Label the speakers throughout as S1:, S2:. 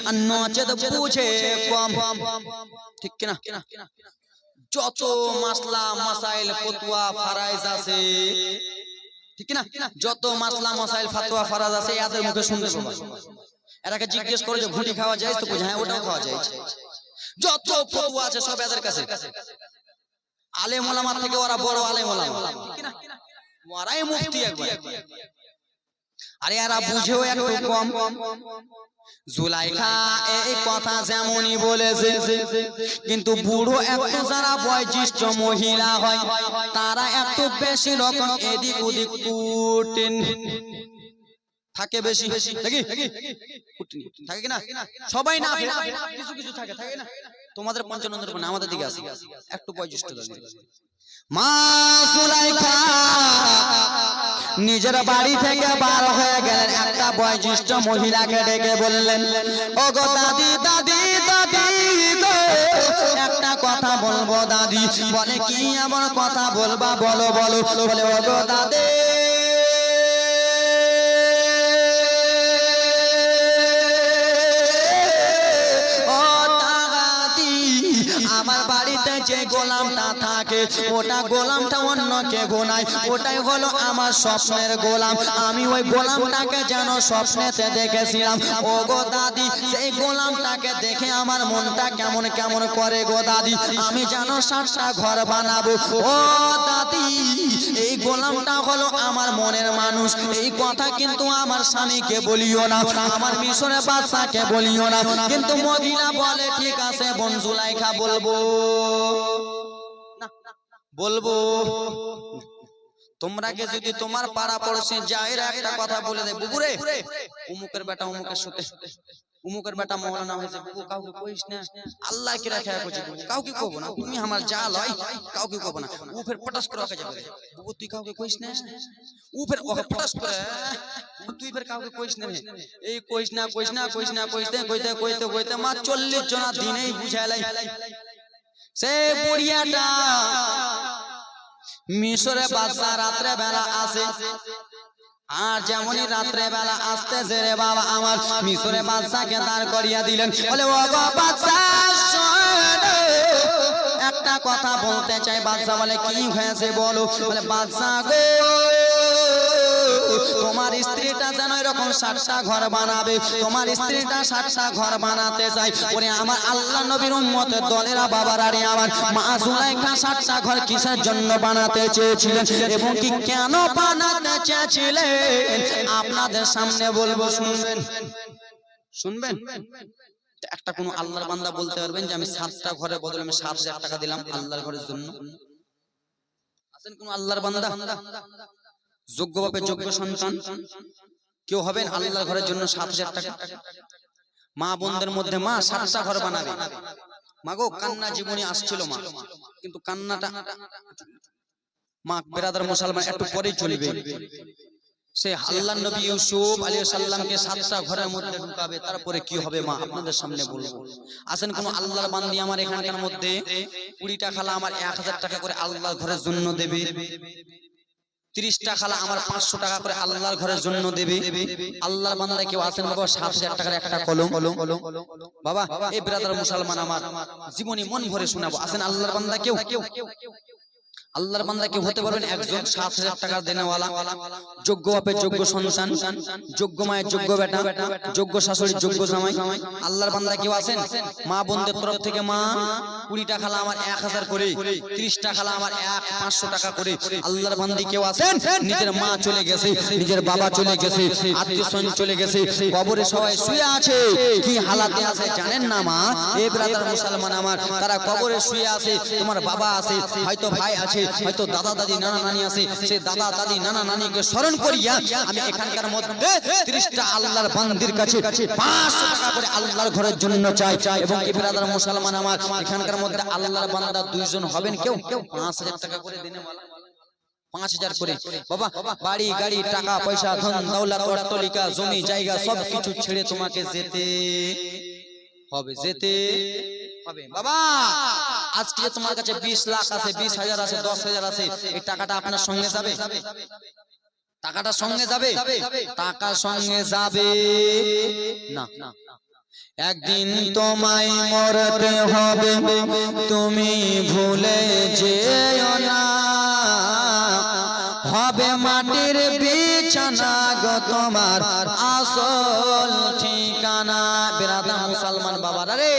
S1: আর নচেত বুঝে কম। ঠিক কিনা? যত মাসলা মাসাইল ফতোয়া ফারাইজ আছে, ঠিক কিনা, যত মাসলা মাসাইল ফতোয়া ফারাইজ আছে এদের মুখে শুনতে পাবা। এরাকে জিজ্ঞেস করে যে ভুঁটি খাওয়া যায় তো বুঝে হ্যাঁ ওটাও খাওয়া যায়। যত ফতোয়া আছে সব এদের কাছে। আলেম ওলামা থেকে ওরা বড় আলেম ওলামা, ঠিক কিনা, ওরাই মুফতি একবার। আরে এরা বুঝেও একটু কম। জুলাইখা এই কথা যেমনই বলেছে, কিন্তু বুড়ো একটু যারা বয়োজ্যেষ্ঠ মহিলা হয় তারা একটু বেশি রকম এদিক ওদিক কুটিন থাকে, বেশি নাকি থাকে কিনা? সবাই না, কিছু কিছু থাকে, থাকে না? তোমাদের পঞ্চানন্দের না, আমাদের দিকে আছে একটু বয়োজ্যেষ্ঠ। মা জুলাইখা নিজের বাড়ি থেকে বার হয়ে গেলেন, একটা বয়োজ্যেষ্ঠ মহিলাকে ডেকে বললেন, ও গো দাদি দাদি দাদি গো, একটা কথা বলবো দাদি। বলে কি এমন কথা বলবা, বলো বলো। বলে ও গো দাদি আমার বাড়িতে যে গোলামটা থাকে ওটা গোলামটা অন্যকে গোনায়, ওটাই হলো আমার স্বপ্নের গোলাম। আমি ওই গোলামটাকে যেন স্বপ্নেতে দেখেছিলাম। ও গো দাদি সেই গোলামটাকে দেখে আমার মনটা কেমন কেমন করে গো দাদি। আমি যেন 7টা ঘর বানাবো। ও দাদি এই গোলামটা হলো আমার মনের মানুষ। এই কথা কিন্তু আমার স্বামীকে বলিও না, আমার মিশরের বাদশাকে বলিও না। কিন্তু মদিনা বলে ঠিক আছে বোন জুলাইখা বলবো না, বলবো। তোমরাকে যদি তোমার পাড়া পড়োশি যায়েরা একটা কথা বলে দেয়, বুবুরে উমুকের বেটা উমুকের সাথে উমুকের বেটা মওলানা হয়েছে, বুবু কাউকে কইস না, আল্লাহ কি রাখা করছি, কাউকে কইবো না, তুমি আমার জাল হয় কাউকে কইবো না। ও ফের পটাস করে ওকে যাবে, বুবু তুই কাউকে কইস না, ও ফের ওকে পটাস করে তুই ফের কাউকে কইস না, এই কইস না কইস না কইস না কইতে কইতে কইতে কইতে মা 40 জনা দিনেই বুঝাইলাই। সে বুড়িয়াটা মিশরে বাদশা রাত্রে বেলা আসে, আর যেমনই রাত্রে বেলা আসতেছে রে বাবা আমার মিশরে বাদশাকে দাঁড় করিয়া দিলেন। বলে ও গো বাদশা শোনো, একটা কথা বলতে চাই। বাদশা বলে কি হয়েছে বলো। বলে বাদশা গো তোমার স্ত্রীটা যেন এরকম 7টা ঘর বানাবে, তোমার স্ত্রীটা 7টা ঘর বানাতে চাই। ওরে আমার আল্লাহ নবীর উম্মতের দলেরা বাবারা রে, আমার মা জুলাইখা 7টা ঘর কিসের জন্য বানাতে চেয়েছিলেন এবং কি কেন বানাতে চেয়েছিলেন আপনাদের সামনে বলবো, শুনবেন শুনবেন। একটা কোন আল্লাহর বান্দা বলতে পারবেন যে আমি 7টা ঘরের বদলে আমি 7,000 টাকা দিলাম আল্লাহর ঘরের জন্য? আছেন কোন আল্লাহর বান্দা? যোগ্য বাপে যোগ্য সন্তান কেউ হবেন আল্লাহর ঘরের জন্য 7,000 টাকা? মা বোনদের মধ্যে মা 7টা ঘর বানাবে, মাগো কান্না জীবনে আসছিল মা, কিন্তু কান্নাটা মা বেরাদার মুসলমান একটু পরেই চলবে। সে আল্লাহর নবী ইউসুফ আলাইহিস সালামকে 7টা ঘরের মধ্যে ঢুকাবে, তারপরে কি হবে মা আপনাদের সামনে বলবো। আসেন কোন আল্লাহর বান্দি আমার এখানকার মধ্যে 20টা খালা আমার 1000 টাকা করে আল্লাহর ঘরের জন্য দেবে, 30টা খালা আমার 500 টাকা করে আল্লাহর ঘরের জন্য দেবে। আল্লাহর বান্দা কেউ আছেন বাবা 7,000 টাকার একটা কলম? বাবা এই ব্রাদার মুসলমান আমার জীবনী মন ভরে শোনাবো। আছেন আল্লাহর বান্দা কেউ? আল্লাহর বান্দা কেউ হতে পারবেন একজন 7,000 টাকা দেনেওয়ালা, যোগ্য বাপের যোগ্য সন্তান, যোগ্য মায়ের যোগ্য বেটা, যোগ্য শাশুড়ি যোগ্য জামাই? আল্লাহর বান্দা কেউ আছেন? মা বোনদের তরফ থেকে মা 20টা খালা আমার 1000 করে, 30টা খালা আমার 500 টাকা করে। আল্লাহর বান্দি কেউ আছেন নিজের মা চলে গেছে, নিজের বাবা চলে গেছে, আত্মীয়স্বজন চলে গেছে, কবরে সবাই শুয়ে আছে, কি হালাতে আছে জানেন না মা? এই ব্রাদার মুসলমান আমার তারা কবরে শুয়ে আছে, তোমার বাবা আছে, হয়তো ভাই আছে, হয়তো দাদা দাদি নানা নানি আছে, সে দাদা দাদি নানা নানিকে স্মরণ করিয়া আমি এখানকার মধ্যে 30টা আল্লাহর বান্দির কাছে 500 টাকা করে আল্লাহর ঘরের জন্য চাই। এবং কি ব্রাদার মুসলমান আমার এখানকার মধ্যে আল্লাহর বান্দা 2 জন হবেন কেউ 5,000 টাকা করে দেনেওয়ালা? 5,000 করে বাবা বাড়ি গাড়ি টাকা পয়সা ধন দৌলত অট্টালিকা জমি জায়গা সবকিছু ছেড়ে তোমাকে যেতে হবে, যেতে হবে বাবা। আজকে তোমার কাছে 20 লাখ আছে, 20,000 আছে, 10,000 আছে, এই টাকাটা আপনার সঙ্গে যাবে? টাকাটা সঙ্গে যাবে? টাকা সঙ্গে যাবে না। একদিন তোমায় মরতে হবে, তুমি ভুলে যেও না, হবে মাটির বিছানা গো তোমার আসল ঠিকানা। বিরাদর মুসলমান বাবারা রে,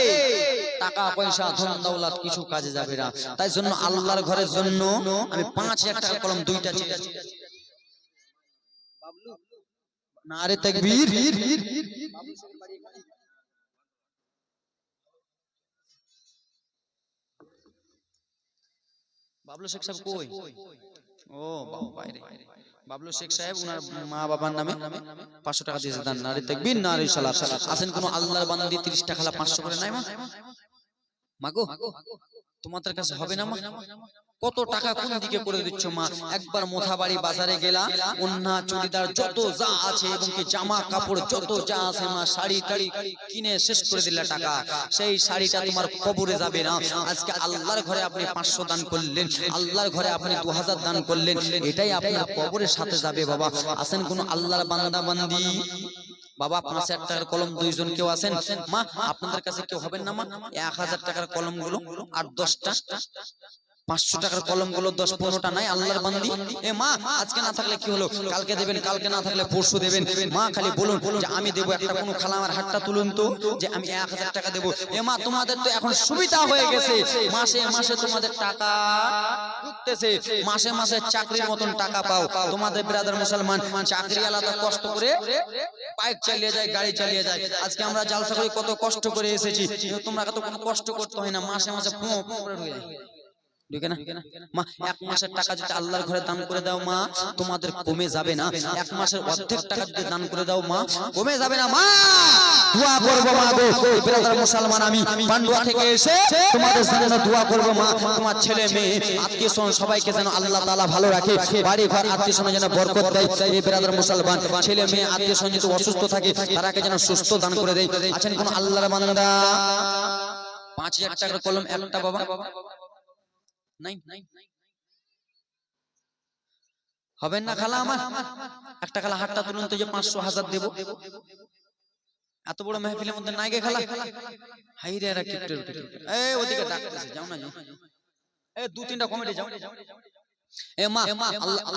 S1: টাকা পয়সা ধন দৌলত কিছু কাজে যাবে না, তাই জন্য আল্লাহর ঘরের জন্য আমি 5000 টাকার কলম দুইটা চেয়েছি। নারে তাকবীর। বাবলু শেখ সাহেব কই? ও বাইরে। বাবলু শেখ সাহেব উনার মা বাবার নামে 500 টাকা দিয়েছে দান। নারে তাকবীর, নারে সালাত। আসেন কোন আল্লাহর বান্দি 30 টাকা 500 করে নাই মা? মাগো তোমাদের কাছে হবে না মা? কত টাকা কোন দিকে করে দিচ্ছ মা? একবার মোথাবাড়ি বাজারে গেলা, ওন্না চুড়িদার যত যা আছে এবং কি জামা কাপড় যত যা আছে মা, শাড়ি টাড়ি কিনে শেষ করে দিলা টাকা, সেই শাড়িটা তোমার কবরে যাবে না। আজকে আল্লাহর ঘরে আপনি 500 দান করলেন, আল্লাহর ঘরে আপনি 2000 দান করলেন, এটাই আপনার কবরের সাথে যাবে বাবা। আসেন কোন আল্লাহর বান্দা বান্দি বাবা, 5000 টাকার কলম দুইজন কেউ আছেন মা? আপনাদের কাছে কেউ হবেন না মা? 1000 টাকার কলম গুলো আর 10টা, 500 টাকার কলম গুলো 10-15টা নাই আল্লাহর বান্দি? এ মা, আজকে না থাকলে কি হলো, কালকে দেবেন, কালকে না থাকলে পরশু দেবেন। মা খালি বলুন যে আমি দেবো একটা, কোনো খালা আমার হাতটা তুলুন তো যে আমি 1000 টাকা দেবো। এ মা, তোমাদের তো এখন সুবিধা হয়ে গেছে, মাসে মাসে তোমাদের টাকা ঢুকতেছে, মাসে মাসে চাকরির মতন টাকা পাও। তোমাদের ব্রাদার মুসলমান চাকরি আলাদা কষ্ট করে বাইক চালিয়ে যায়, গাড়ি চালিয়ে যায়। আজকে আমরা জালসা করে কত কষ্ট করে এসেছি, তোমরা তো কোনো কষ্ট করতে হয় না, মাসে মাসে পো করে ঢুকে যায়। মা, 1 মাসের টাকা যদি আল্লাহর ঘরে দান করে দাও মা, তোমাদের কমে যাবে না। 1 মাসের অর্ধেক টাকা যদি দান করে দাও মা, কমে যাবে না। মা, দোয়া করব মা গো, ব্রাদার মুসলমান আমি পান্ডুয়া থেকে এসে তোমাদের জন্য দোয়া করব মা। তোমার ছেলে মেয়ে আত্মীয় স্বজন সবাইকে যেন আল্লাহ তাআলা ভালো রাখে, বাড়ি ঘর আত্মীয় স্বজন যেন বরকত দেয়। এই ব্রাদার মুসলমান ছেলে মেয়ে আত্মীয় স্বজন যদি অসুস্থ থাকে তারাকে যেন সুস্থ দান করে দেয়। আছেন কোন আল্লাহর বান্দা? 5000 টাকার কলম একটা বাবা নাই? হবেন না খালা আমার? একটা খালা হাতটা তুলুন তো যে 500-1000 দেব। এত বড় মাহফিলের মধ্যে নাই গে খালা? হাইরে এরা কিপটে উঠে, এই ওদিকে ডাকতেছে, যাও না যাও। এই 2-3টা কমিটি যাও। এ মা,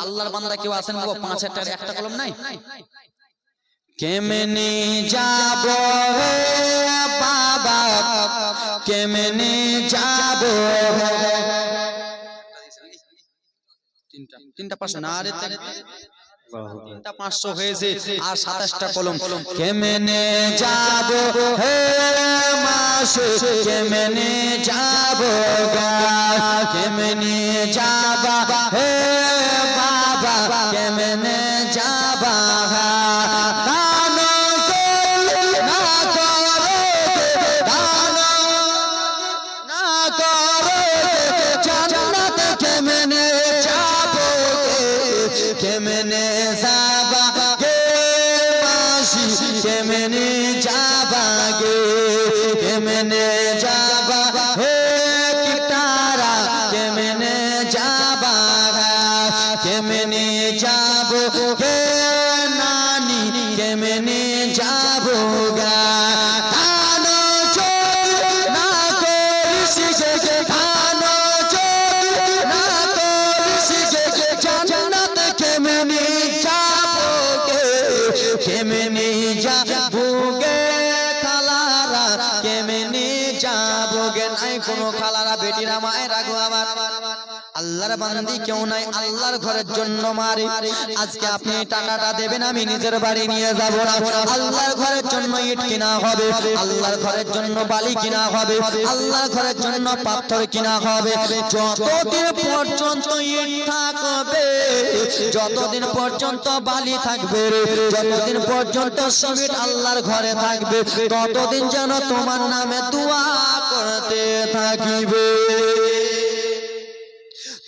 S1: আল্লাহর বান্দা কেউ আছেন গো? 5000 টাকার একটা কলম নাই? কেমনে যাব হে বাবা, কেমনে যাব? তিনটা 500 না রে, 3টা 500 হয়েছে আর 27টা কলম। কেমনে যাব হে মাসে, কেমনে যাব গা, কেমনে যাবা হে বাবা, কেমনে যাবা? কেমনে যাবা গে মাসি, কেমনে যাবা গে, কেমনে যাবা হে কিটারা, কেমনে যাবা, কেমনে যাব গে নানি, কেমনে যাব গা? কেমনে যাবোগে খালারা, কেমনে যাবোগে? নাই কোনো খালারা, বেটিরা, মায়েরা গো আমার, আল্লাহর বান্দি কেউ নাই আল্লাহর ঘরের জন্য মারে। আজকে আপনি টাকাটা দেবেন, আমি নিজের বাড়ি নিয়ে যাব না। আল্লাহর ঘরের জন্য ইট কিনা হবে, আল্লাহর ঘরের জন্য বালি কিনা হবে, আল্লাহর ঘরের জন্য পাথর কিনা হবে। যতদিন পর্যন্ত ইট থাকবে, যতদিন পর্যন্ত বালি থাকবে, যতদিন পর্যন্ত সিমেন্ট আল্লাহর ঘরে থাকবে, ততদিন যেন তোমার নামে দোয়া করতে থাকিবে।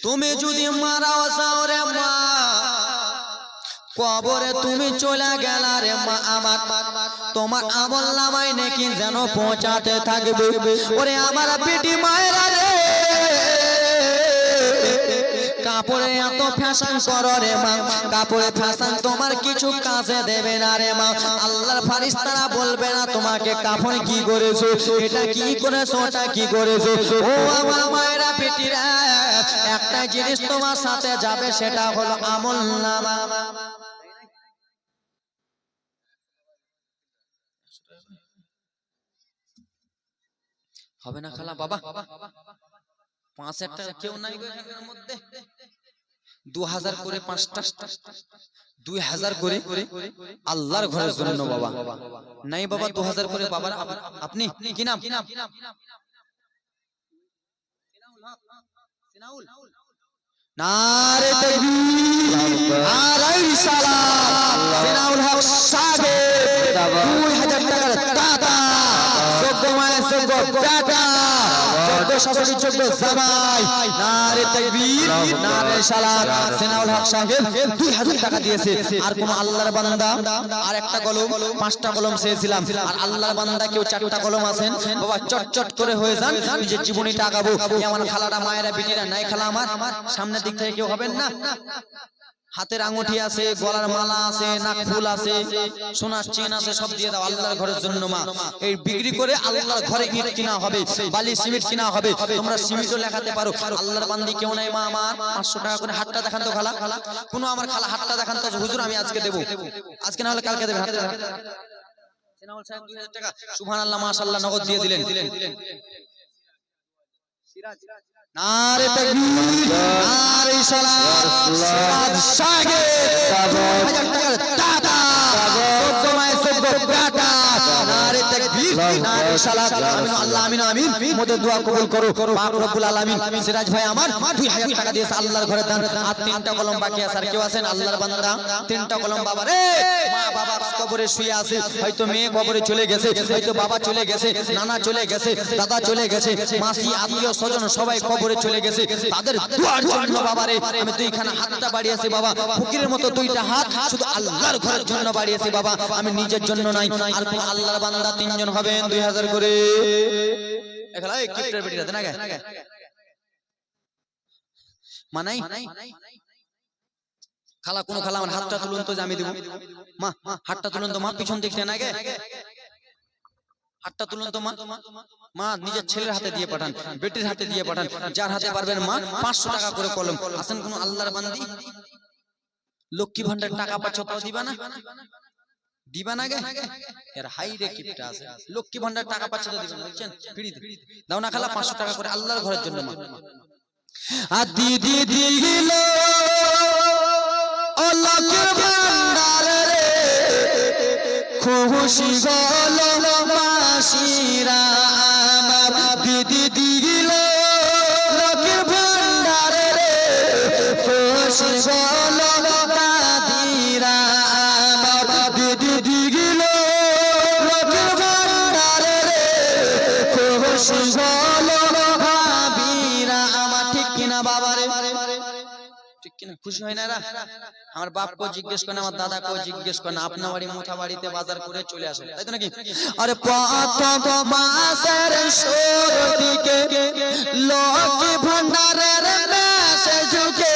S1: তুমি যদি মারাও যাও রে মা, কবরে তুমি চলে গেলা রে মা আমার, তোমার আমল নামায় নাকি যেন পৌঁছাতে থাকবে। ওরে আমার বেটি মায়েরা রে, কাপড়ে এত ফ্যাশন করো রে মা, কাপড়ে ফ্যাশন তোমার কিছু কাজে দেবে না রে মা। আল্লাহর ফারিস্তারা বলবে না তোমাকে কাপড় কি করেছো, এটা কি করেছো, ওটা কি করেছো। ও আমার মায়েরা বেটিরা, একটা জিনিস তোমার সাথে যাবে, সেটা হলো আমলনামা। হবে না খালা বাবা, 5,000 টাকা কেউ নাই এর মধ্যে, 2000 করে 5টা, 2000 করে আল্লাহর ঘরের জন্য বাবা। নাই বাবা 2000 করে বাবা। আপনি কি নাম? নারে তাকবীর, আলাই রিসালাত, সিনাউল হক সাহেব 2000 টাকার দাদা, যোগ্য মায়ের যোগ্য বেটা, যোগ্য শাশুড়ি যোগ্য জামাই। নারে তাকবীর, নারে রিসালাত, সিনাউল হক সাহেব 2000 টাকা দিয়েছে। আর কোন আল্লাহর বান্দা আর একটা কলম, 5টা কলম চেয়েছিলাম, আর আল্লাহর বান্দা কেউ 4টা কলম আছেন বাবা, চটচট করে হয়ে যান, নিজের জীবনীটা আগাবো। আমার খালারা মায়েরা বেটিরা নাই খালা আমার সামনের দিক থেকে কেউ হবেন না। হাতের আঙুঠি আছে, গলার মালা আছে, নাক ফুল আছে, সোনার চেন আছে, সব দিয়ে দাও আল্লাহর ঘরের জন্য মা। এই বিক্রি করে আল্লাহর ঘরে ইট কিনা হবে, বালি সিমেন্ট কিনা হবে, তোমরা সিমেন্টও লেখাতে পারো। আল্লাহর বান্দি কেউ নাই মা আমার, 500 টাকা করে হাতটা দেখান তো খালা, কোনো আমার খালা হাতটা দেখান তো হুজুর, আমি আজকে দেবো, আজকে না হলে কালকে দেবেন হাতটা। সেনাউল সাহেব 2000 টাকা, সুবহানাল্লাহ মাশাআল্লাহ নগদ দিয়ে দিলেন। নারে তাকবীর, নারে সালাত, সিরাজ সাহেব 2000 টাকার দাদা, যোগ্য মায়ের যোগ্য বেটা। নারে তাকবীর, নারে সালাত, আমিন আল্লাহ আমিন আমিন। মোদের দোয়া কবুল করো পাক রব্বুল আলামিন। সিরাজ ভাই আমার 2000 টাকা দিয়েছে আল্লাহর ঘরে দান। আর 3টা কলম বাকি আছে, আর কেউ আছেন আল্লাহর বান্দা? 3টা কলম বাবা রে, মা বাবা কবরে শুয়ে আছে, হয়তো মেয়ে কবরে চলে গেছে, হয়তো বাবা চলে গেছে, নানা চলে গেছে, দাদা চলে গেছে, মাসি আত্মীয় স্বজন সবাই কবরে চলে গেছে, তাদের দুয়ার জন্য বাবা রে আমি 2খানা হাতটা বাড়িয়েছি বাবা, ফকিরের মতো 2টা হাত শুধু আল্লাহর ঘরের জন্য বাড়িয়েছি বাবা, আমি নিজের জন্য নাই। আর কোন আল্লাহর বান্দা 3 জন হবেন 2000 করে। এখানে এই কিপটার বেটিরা দেন আগে মানাই খালা, কোন খালা আমার হাতটা তুলুন তো, আমি দেব মা, হাতটা তুলুন তো মা, পিছন দিক থেকে আগে হাতটা তুলুন তো মা। মা নিজের ছেলের হাতে দিয়ে পাঠান, বেটির হাতে দিয়ে পাঠান, যার হাতে পারবেন মা। 500 টাকা করে কলম। আছেন কোন আল্লাহর বান্দি? লক্ষ্মী ভান্ডার টাকা পাচ্ছ তাও দিবা না, দিবা না গে এর হাই রে কিপটা আছে। লক্ষ্মী ভান্ডার টাকা পাচ্ছ তো দিবা না, বুঝছেন? ফ্রিতে দাও না খালা 500 টাকা করে আল্লাহর ঘরের জন্য মা। আর দিদি দিল ও লক্ষ্মী ভান্ডার রে, খুশি হলো মাসিরা আমার, দিদি দিল লক্ষ্মী ভান্ডার রে, খুশি হলো দাদিরা আমার, দিদি দিল লক্ষ্মী ভান্ডার রে, খুশি হলো ভাবিরা আমার। ঠিক কিনা বাবা রে, ঠিক কিনা? খুশি হয় না এরা? আমার বাপকেও জিজ্ঞেস করেন, আমার দাদাকেও জিজ্ঞেস করেন, আপনার বাড়ি মোথা বাড়িতে বাজার করে চলে আসেন, তাই তো নাকি? আরে প্রথম মাসের শুরুর দিকে লক্ষ্মী ভান্ডারের মেসেজ ঢুকে,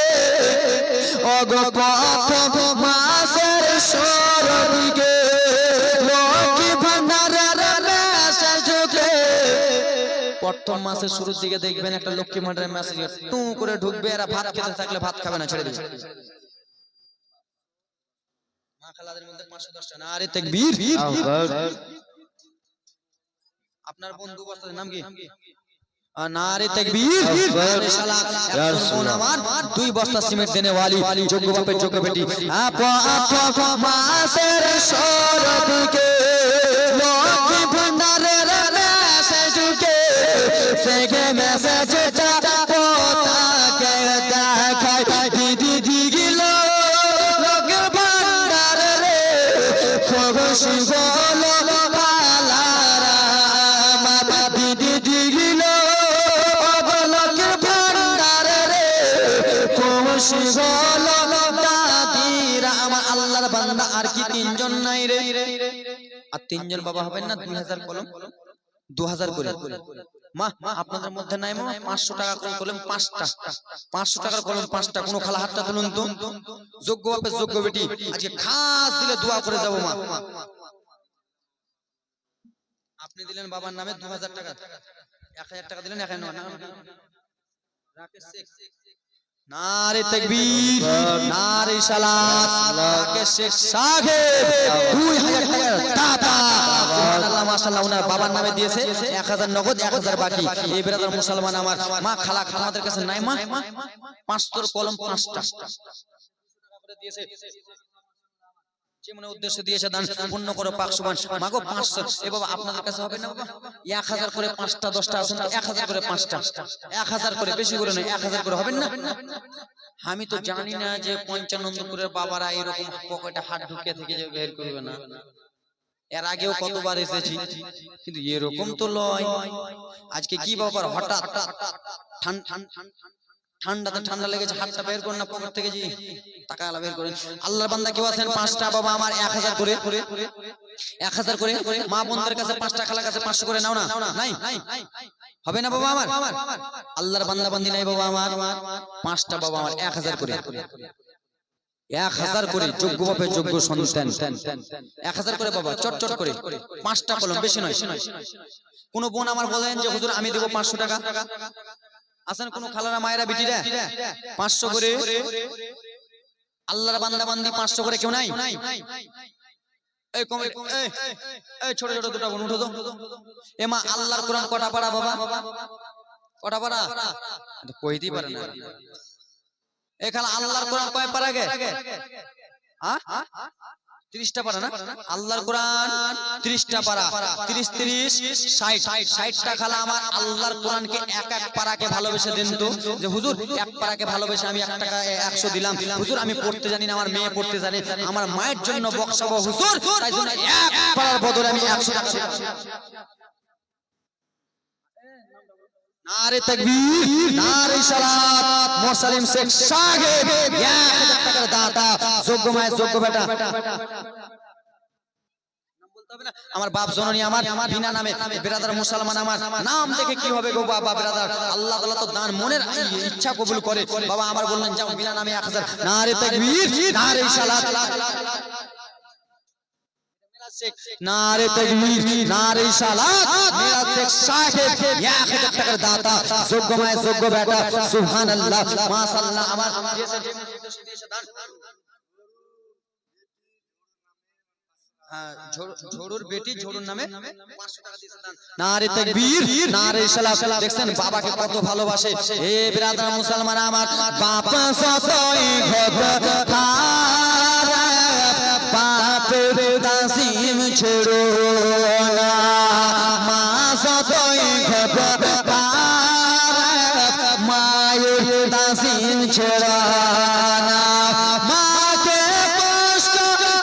S1: ওগো প্রথম মাসের শুরুর দিকে লক্ষ্মী ভান্ডারের মেসেজ ঢুকে। প্রথম মাসের শুরুর দিকে দেখবেন একটা লক্ষ্মী ভান্ডারের মেসেজ টু করে ঢুকবে, এরা ভাত খেতে থাকলে ভাত খাবে না, ছেড়ে দিবে। মা খালাদের মধ্যে 510 টা। নারে তাকবীর। আপনার বন্ধু বস্তার নাম কি? নারে তাকবীর, নারে সালাত। এখন আমার 2 বস্তা সিমেন্ট দেনে ওয়ালি, যোগ্য বাপের যোগ্য বেটি। প্রথম মাসের শুরুর দিকে লক্ষ্মী ভান্ডারের মেসেজ ঢুকে, সেগে মেসেজটা পোতাকে দেখায়, দিদি দিল লক্ষ্মী ভান্ডার রে, খুশি হলো কালারা আমার, দিদি দিল লক্ষ্মী ভান্ডার রে, খুশি হলো দাদিরা আমার। আল্লাহর বান্দা আর কি 3 জন নাই রে? আর 3 জন বাবা হবেন না? 2000 কলম, 2000 করে মা আপনাদের মধ্যে নাই মা 500 টাকা করে কলম 5টা 500 টাকার কলম 5টা কোন খালা হাতটা তুলুন তো যোগ্য বাপের যোগ্য বেটি আজকে খাস দিলে দোয়া করে যাব মা আপনি দিলেন বাবার নামে 2000 টাকা 1000 টাকা দিলেন এখন না রাকেশ শেখ নারে তাকবীর নারে সালাত রাকেশ শেখ সাহেব 2000 টাকা দাতা সুবহানাল্লাহ মাশাআল্লাহ ওনার বাবার নামে দিয়েছে 1000 নগদ 1000 বাকি এই ব্রাদার মুসলমান আমার মা খালা আমাদের কাছে নাই মা 500 কলম 5টা করে দিয়েছে যে মনে উদ্দেশ্য দিয়েছে দান পূর্ণ করো পাক সুবহান মাগো 500 এ বাবা আপনাদের কাছে হবে না বাবা 1000 করে 5টা 10টা আছে না 1000 করে 5টা 1000 করে বেশি করে নয় 1000 করে হবে না আমি তো জানি না যে পঞ্চানন্দপুরের বাবারা এরকম পকেটে হাত ঢুকে থেকে যে বের করবে না এর আগেও কতবার এসেছি কিন্তু এরকম তো লয় আজকে কি বাবার হঠাৎ ঠান্ডাতে ঠান্ডা লেগেছে হাতটা বের করুন না পকেট থেকে জি টাকা আলা বের করেন আল্লাহর বান্দা কেউ আছেন 5টা বাবা আমার 1000 করে 1000 করে মা বোনদের কাছে 5টা খালার কাছে 500 করে নাও না নাই হবে না বাবা আমার আল্লাহর বান্দা বান্দি নাই বাবা আমার 5টা বাবা আমার 1000 করে 1000 করে যোগ্য বাপে যোগ্য সন্তান 1000 করে বাবা চট চট করে 5টা কলম বেশি নয় কোন বোন আমার বলেন যে হুজুর আমি দেব 500 টাকা আসেন কোন খালারা মায়েরা বিটিরা 500 করে আল্লাহর বান্দা বান্দি 500 করে কেউ নাই এই কমে এই ছোট ছোট দুটো বোন উঠো তো এ মা আল্লাহর কোরআন কটা পারা বাবা কটা পারা কইতেই পারে না এই খালা আল্লাহর কোরআন কয় পারা গে হ্যাঁ 30টা পারা না আল্লাহর কোরআন 30টা পারা 30 30 60 60টা খালা আমার আল্লাহর কোরআনকে এক এক পারাকে ভালোবেসে দেন তো যে হুজুর এক পারাকে ভালোবেসে আমি 1 টাকা 100 দিলাম হুজুর আমি পড়তে জানি না আমার মেয়ে পড়তে জানে আমার মায়ের জন্য বকশাবো হুজুর তাই জন্য এক পারার বদলে আমি 100 টাকা নারে তাকবীর নারে সালাত মুসলিম শেখ সাহেব 1000 টাকার দাতা যোগ্য মায়ের যোগ্য বেটা আমার বাপ জননী আমার বিনা নামে ব্রাদার মুসলমান আমার নাম দেখে কি হবে গো বাবা ব্রাদার আল্লাহ তাআলা তো দান মনের ইচ্ছা কবুল করে বাবা আমার বললেন যাও বিনা নামে 1000 নারে তাকবীর নারে সালাত নারে তাকবীর নারে সালাত মেরা শেখ সাহেব 1000 টাকার দাতা যোগ্য মায়ের যোগ্য বেটা সুবহানাল্লাহ মাশাআল্লাহ আমার দিয়েছে যে উদ্দেশ্য দিয়েছে দান ঝড়ুর বেটি ঝড়ুর নামে 500 টাকা দিয়েছে দান নারে তাকবীর নারে সালাত দেখছেন বাবাকে কত ভালোবাসে হে ব্রাদার মুসলমান আমার বাপ সতই ঘট খারা বাপের তাসিম ছেড়ো না মা সতই ঘট খারা মায়ের তাসিম ছেড়ো না মাকে কষ্ট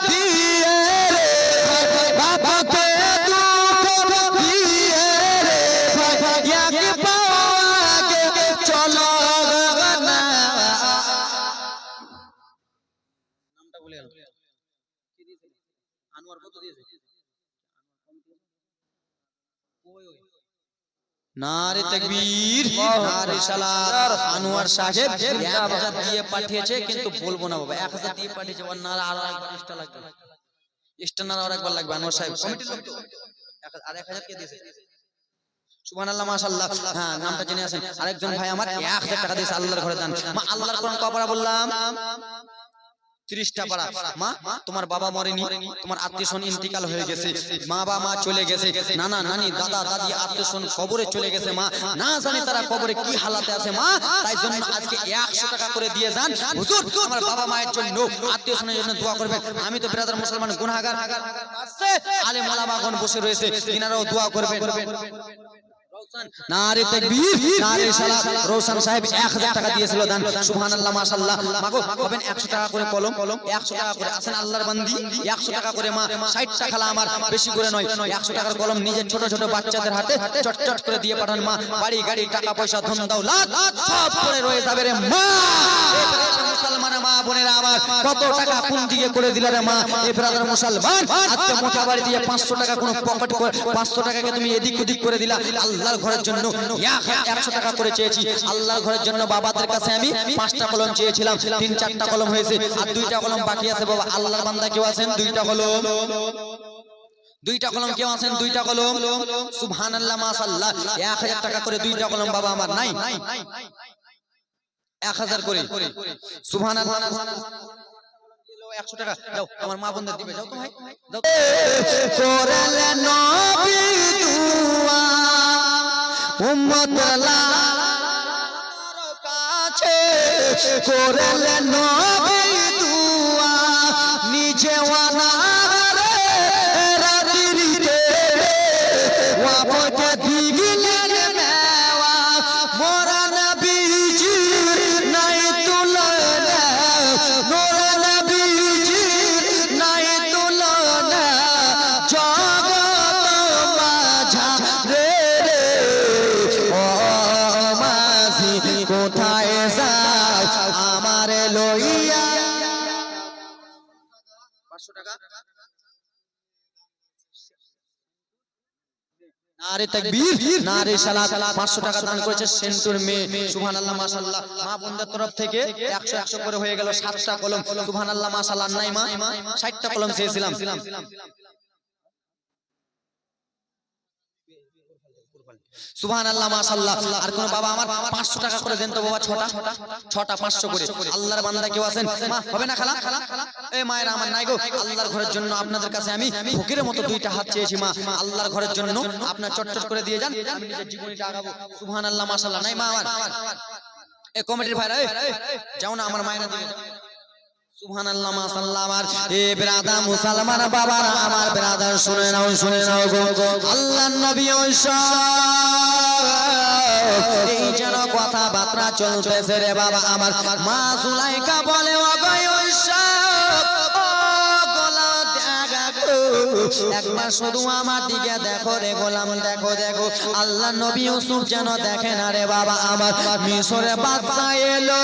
S1: দিয়ে রে বাবাকে দুঃখ দিয়ে রে এক পাওয়াকে চলো না নামটা বলে গেল কি দিয়েছে আনোয়ার কত দিয়েছে নারে তাকবীর নারে সালাত আনোয়ার সাহেব 1000 দিয়ে পাঠিয়েছে কিন্তু বলবো না বাবা 1000 দিয়ে পাঠিয়েছে ওর নারা আর একবার এক্সট্রা লাগবে এক্সট্রা নারা আর একবার লাগবে আনোয়ার সাহেব কমিটির লোক তো আর 1000 কে দিয়েছে সুবহানাল্লাহ মাশাআল্লাহ হ্যাঁ নামটা জেনে আছেন আরেকজন ভাই আমার 1000 টাকা দিয়েছে আল্লাহর ঘরে দান মা আল্লাহর কোরআন কয়বার বললাম 30টা পারা মা তোমার বাবা মরেনি তোমার আত্মীয়স্বজন ইন্তিকাল হয়ে গেছে মা বাবা চলে গেছে নানা নানি দাদা দাদি আত্মীয়স্বজন কবরে চলে গেছে মা না জানি তারা কবরে কি হালাতে আছে মা তাই জন্য আজকে 100 টাকা করে দিয়ে যান হুজুর আমার বাবা মায়ের জন্য আত্মীয়স্বজনের জন্য দোয়া করবেন আমি তো ব্রাদার মুসলমান গুনাহগার আছে আলেম ওলামাগণ বসে রয়েছে তিনারাও দোয়া করবেন নারে তাকবীর নারে সালাত রওশন সাহেব 1000 টাকা দিয়েছিল দান সুবহানাল্লাহ মাশাআল্লাহ মাগো হবেন 100 টাকা করে কলম 100 টাকা করে আছেন আল্লাহর বান্দি 100 টাকা করে মা 60 টাকা খালা আমার বেশি করে নয় 100 টাকার কলম নিজের ছোট ছোট বাচ্চাদের হাতে চট চট করে দিয়ে পাঠান মা বাড়ি গাড়ি টাকা পয়সা ধন দৌলত সব পড়ে রয়ে যাবে রে মা মুসলমান মা বোনেরা আমার কত টাকা কোন দিকে করে দিলা রে মা এ ব্রাদার মুসলমান আজকে মোটা বাড়ি দিয়ে 500 টাকা কোন পকেট করে 500 টাকাকে তুমি এদিক ওদিক করে দিলা আল্লাহ আল্লাহর ঘরের জন্য 100 টাকা করে চেয়েছি। আল্লাহর ঘরের জন্য বাবাদের কাছে আমি 5টা কলম চেয়েছিলাম, 3-4টা কলম হয়েছে, আর 2টা কলম বাকি আছে। বাবা আল্লাহর বান্দা কেউ আছেন? 2টা কলম, 2টা কলম কেউ আছেন? 2টা কলম, সুবহানাল্লাহ মাশাআল্লাহ। 1000 টাকা করে 2টা কলম বাবা আমার নাই, 1000 করে, সুবহানাল্লাহ। 100 টাকা দাও, আমার মা বোনদের দিবে, যাও তো ভাই যাও। করলে নবী দুআ উম্মতের কাছে, করলে নবী দুআ নিজে ওয়ানারে রাত্রিতে ওয়াপকে দিলেন মেওয়া মোরা নবীজি নাই তুলনা, মোরা নবীজি নাই তুলনা জগৎ মাঝারে ও মাঝি কোথায় যাও আমারে লইয়া। 500 টাকা। নারে তাকবীর, নারে সালাত। 500 টাকা দান করেছে সেন্টুর মেয়ে, সুবহানাল্লাহ মাশাআল্লাহ। মা বোনদের তরফ থেকে 100 করে হয়ে গেল, 7টা কলম, সুবহানাল্লাহ মাশাআল্লাহ। নাই মা 60টা কলম চেয়েছিলাম। সুবহানাল্লাহ মাশাআল্লাহ। আর কোন বাবা আমার 500 টাকা করে দেন তো বাবা, 6টা 500 করে। আল্লাহর বান্দা কেউ আছেন? মা হবে না খালা? এই মায়েরা আমার নাই গো, আল্লাহর ঘরের জন্য আপনাদের কাছে আমি ফকিরের মতো 2টা হাত চেয়েছি। মা আল্লাহর ঘরের জন্য আপনার চটচট করে দিয়ে যান, আমি নিজের জীবনীটা আগাবো। সুবহানাল্লাহ মাশাআল্লাহ। নাই মা আমার? এই কমিটির ভাইরা যাও না, আমার মায়েরা দিবে। সুবহানাল্লাহ মাশাআল্লাহ। আমার এ ব্রাদার মুসলমান বাবারা, আমার ব্রাদার শুনে নাও, শুনে নাও গো, আল্লাহর নবী এই যেন কথাবার্তা চলতেছে রে বাবা আমার। মা সুলাইকা বলে ও গো একবার শুধু আমার দিকে দেখো রে গোলাম, দেখো দেখো। আল্লাহ নবী ইউসুফ যেন দেখে না রে বাবা আমার, মিশরে বাদশা এলো।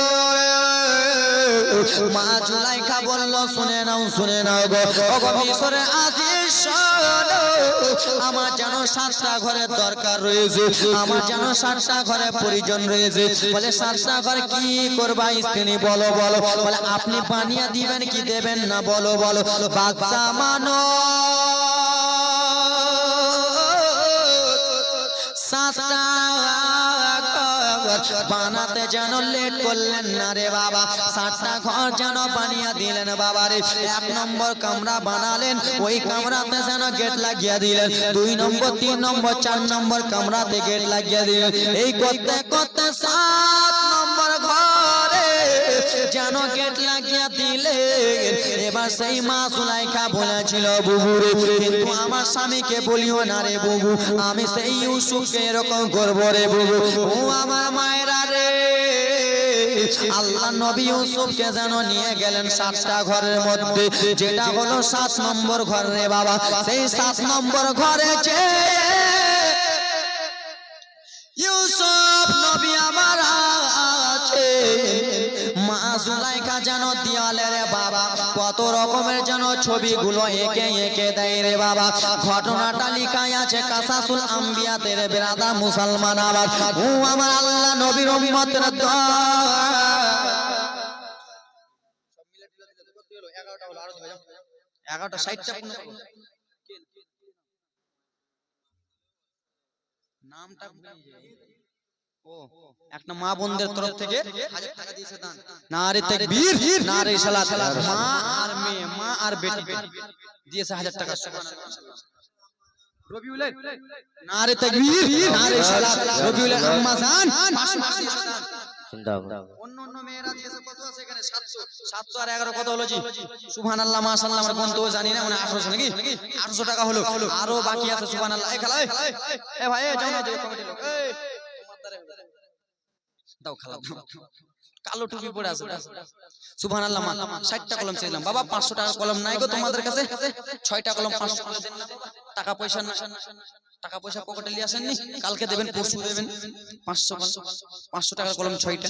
S1: মা জুলাইখা বলল শুনে নাও, শুনে নাও গো, ওগো মিশরে আজিজ শোনো, আমার যেন 7টা ঘরের দরকার রয়েছে, আমার যেন 7টা ঘরে পরিজন রয়েছে। বলে 7টা ঘর কি করবা স্ত্রী? বলো বলো। বলে আপনি বানিয়ে দিবেন কি দেবেন না? বলো বলো। বাদশা মানো 7টা বানাতে যেন লেট করলেন না রে বাবা, 7টা ঘর যেন বানিয়ে দিলেন বাবা রে। 1 নম্বর কামরা বানালেন, ওই কামরাতে যেন গেট লাগিয়ে দিলেন। 2 নম্বর 3 নম্বর 4 নম্বর কামরাতে গেট লাগিয়ে দিলেন। এই করতে করতে 7 নম্বর ঘরে যেন গেট লাগিয়ে দিলেন। এবার সেই মা সুলাইখা বলেছিল বুবু রে, কিন্তু আমার স্বামীকে বলিও না রে বুবু, আমি সেই ইউসুফকে এরকম করবো রে বুবু। ও আমার মায়েরা রে, আল্লাহ নবী ইউসুফকে যেন নিয়ে গেলেন 7টা ঘরের মধ্যে, যেটা হলো 7 নম্বর ঘর রে বাবা। সেই 7 নম্বর ঘরে যে ইউসুফ নবী আমার আছে, মা জুলাইখা যেন দেয়ালে রে বাবা কত রকমের যেন ছবিগুলো এঁকে এঁকে দেয় রে বাবা। ঘটনাটা লিখাই আছে কাসাসুল আম্বিয়াতে রে ব্রাদার মুসলমান আবার। ও আমার আল্লাহ নবীর উম্মতের দোয়া। 11টা 60টা নামটা ও একটা মা বোনদের তরফ থেকে 1000 টাকা দিয়েছে দান। নারে তাকবীর, নারে সালাত। মা আর মেয়ে, মা আর বেটি দিয়েছে 1000 টাকা। রবিউল নারে তাকবীর, নারে সালাত। রবিউল আম্মা জান 500 দিয়েছে দান। অন্য মেয়েরা দিয়েছে কত আছে এখানে? 700 আর 11 কত হলো জি? সুবহানাল্লাহ মাশাআল্লাহ। আমরা কোন তো জানি না, মানে 1800 নাকি? 800 টাকা হলো, আরো বাকি আছে। সুবহানাল্লাহ। এই খালা এ ভাই যাও না, কমিটি লোক এই দাও খালা দাও, কালো টুপি পরে আছে। সুবহানাল্লাহ। 60টা কলম চাইলাম বাবা, 500 টাকা কলম নাই গো তোমাদের কাছে? 6টা কলম 500 করে দেন না বাবা। টাকা পয়সা না, টাকা পয়সা পকেটে নিয়ে আসেননি, কালকে দেবেন পরশু দেবেন। 500 টাকার কলম 6টা।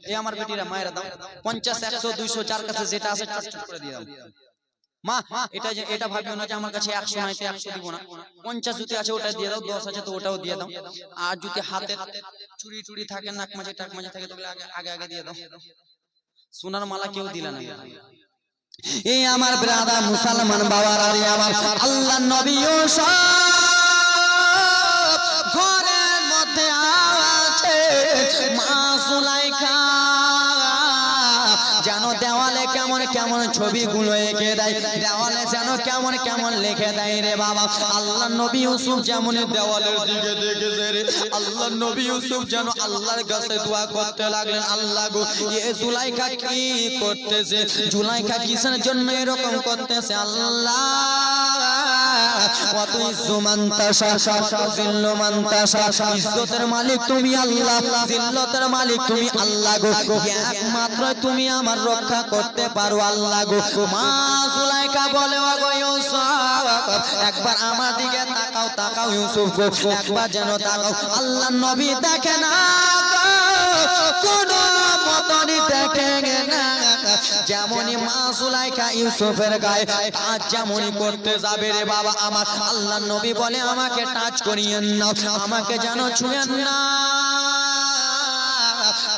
S1: এই আমার বেটিরা মায়েরা দাও, 50 100 200 যার কাছে যেটা আছে চট করে দিয়ে দাও। মা এটা ভাবিও না যে আমার কাছে 100 নাই তো 100 দিব না, 50 যদি আছে ওটা দিয়ে দাও, 10 আছে তো ওটাও দিয়ে দাও। আর যদি হাতে চুরি টুরি থাকে, নাক মাঝে টাক মাঝে থাকে, তাহলে আগে দিয়ে দাও। সোনার মালা কেউ দিলা না। এই আমার ব্রাদার মুসলমান বাবার আরে আমার আল্লাহর নবীও সব ঘরের মধ্যে আছে। মা সুলাইখা যেন দেওয়ালে কেমন কেমন ছবিগুলো এঁকে দেয়, দেওয়ালে যেন কেমন কেমন লিখে দেয় রে বাবা। আল্লাহর নবী ইউসুফ যেমন দেওয়ালের দিকে দেখেছে রে, আল্লাহর নবী ইউসুফ যেন আল্লাহর কাছে দোয়া করতে লাগলেন, আল্লাহ গো এ জুলাইখা কি করতেছে, জুলাইখা কিসের জন্য এরকম করতেছে, আল্লাহ ওয়াতু ইজ্জুমান তাশা জিল্লু মান তাশা, ইজ্জতের মালিক তুমি আল্লাহ, জিল্লতের মালিক তুমি আল্লাহ গো, একমাত্র তুমি আমার রক্ষা করতে পারো আল্লাহ গো। মা জুলাইখা বলে ও গো ইউসুফ একবার আমার দিকে তাকাও, তাকাও ইউসুফ গো একবার যেন তাকাও। আল্লাহর নবী দেখে না কোন মতনি দেখে না, যেমনই মা জুলাইখা ইউসুফের গায়ে টাচ যেমনই করতে যাবে রে বাবা আমার, আল্লাহর নবী বলে আমাকে টাচ করিয়েন না, আমাকে যেন ছুঁয়েন না,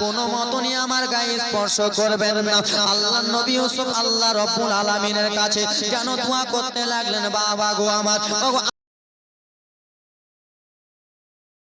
S1: কোন মতনই আমার গায়ে স্পর্শ করবেন না। আল্লাহর নবী ইউসুফ আল্লাহ রাব্বুল আলামিনের কাছে যেন দোয়া করতে লাগলেন, বাবা গো আমার